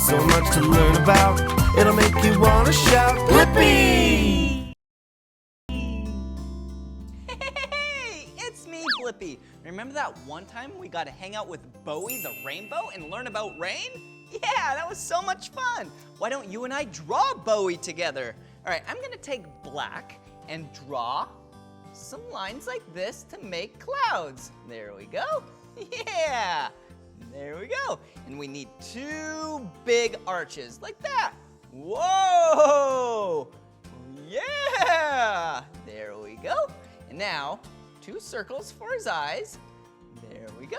So much to learn about, it'll make you want to shout, Blippi! Hey, it's me, Blippi. Remember that one time we got to hang out with Bowie the rainbow and learn about rain? Yeah, that was so much fun. Why don't you and I draw Bowie together? All right, I'm gonna take black and draw some lines like this to make clouds. There we go. Yeah, there we go. And we need two big arches like that. Whoa! Yeah! There we go. And now, two circles for his eyes. There we go.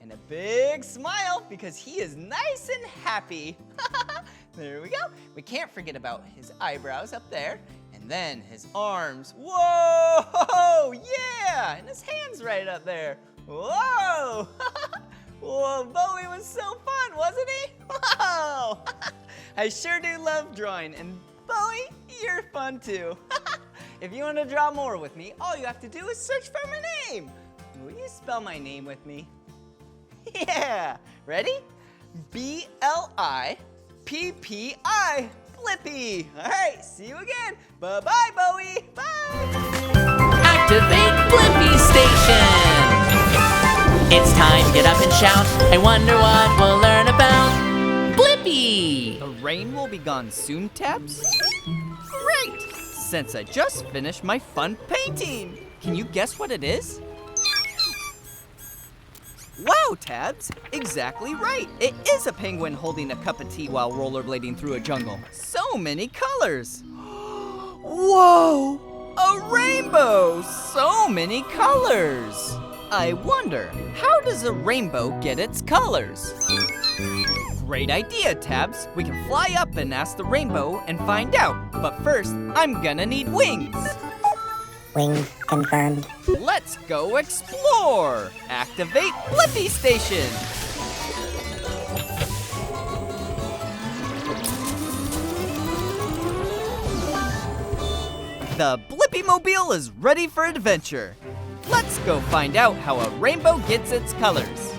And a big smile because he is nice and happy. There we go. We can't forget about his eyebrows up there. And then his arms. Whoa! Yeah! And his hands right up there. Whoa! Whoa, Bowie was so fun, wasn't he? Whoa! I sure do love drawing. And Bowie, you're fun too. If you want to draw more with me, all you have to do is search for my name. Will you spell my name with me? Yeah, ready? B-L-I-P-P-I, Blippi. All right, see you again. Bye-bye, Bowie. Bye. Activate Blippi Station. It's time, get up and shout. I wonder what we'll learn about Blippi. The rain will be gone soon, Tabs? Great, since I just finished my fun painting. Can you guess what it is? Wow, Tabs, exactly right. It is a penguin holding a cup of tea while rollerblading through a jungle. So many colors. Whoa, a rainbow, so many colors. I wonder, how does a rainbow get its colors? Great idea, Tabs. We can fly up and ask the rainbow and find out. But first, I'm gonna need wings. Wings confirmed. Let's go explore! Activate Blippi Station! The Blippi-mobile is ready for adventure. Let's go find out how a rainbow gets its colors.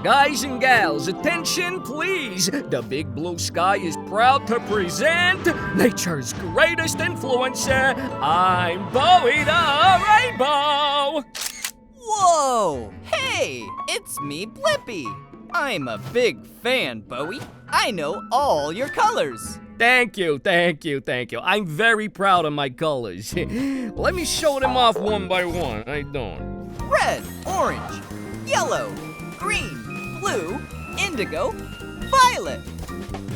Guys and gals, attention please. The big blue sky is proud to present nature's greatest influencer. I'm Bowie the Rainbow. Whoa! Hey, it's me, Blippi. I'm a big fan, Bowie. I know all your colors. Thank you. I'm very proud of my colors. Let me show them off one by one. I don't. Red, orange, yellow, green, blue, indigo, violet.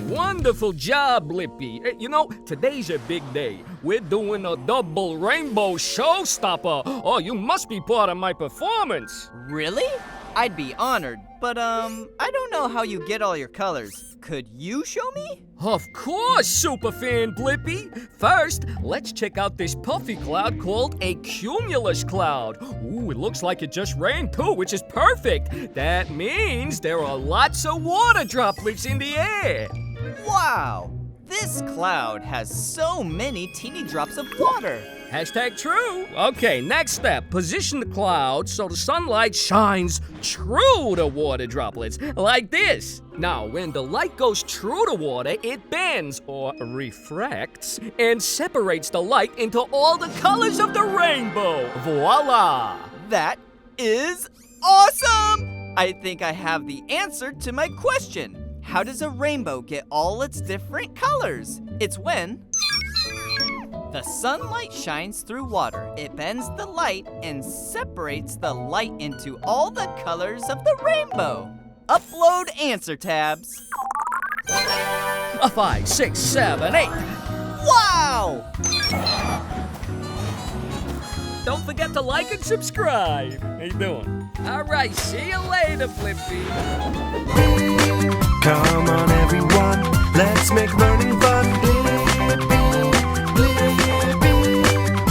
Wonderful job, Blippi. You know, today's a big day. We're doing a double rainbow showstopper. Oh, you must be part of my performance. Really? I'd be honored, but I don't know how you get all your colors. Could you show me? Of course, superfan Blippi. First, let's check out this puffy cloud called a cumulus cloud. Ooh, it looks like it just rained too, which is perfect. That means there are lots of water droplets in the air. Wow, this cloud has so many teeny drops of water. Hashtag true. Okay, next step. Position the cloud so the sunlight shines true to water droplets, like this. Now, when the light goes true to water, it bends, or refracts, and separates the light into all the colors of the rainbow. Voila! That is awesome! I think I have the answer to my question. How does a rainbow get all its different colors? It's when the sunlight shines through water. It bends the light and separates the light into all the colors of the rainbow. Upload answer, Tabs. 5, 6, 7, 8. Wow! Don't forget to like and subscribe. How you doing? All right, see you later, Blippi. Come on everyone, let's make learning fun.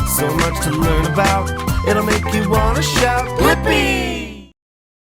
So much to learn about, it'll make you want to shout, Blippi!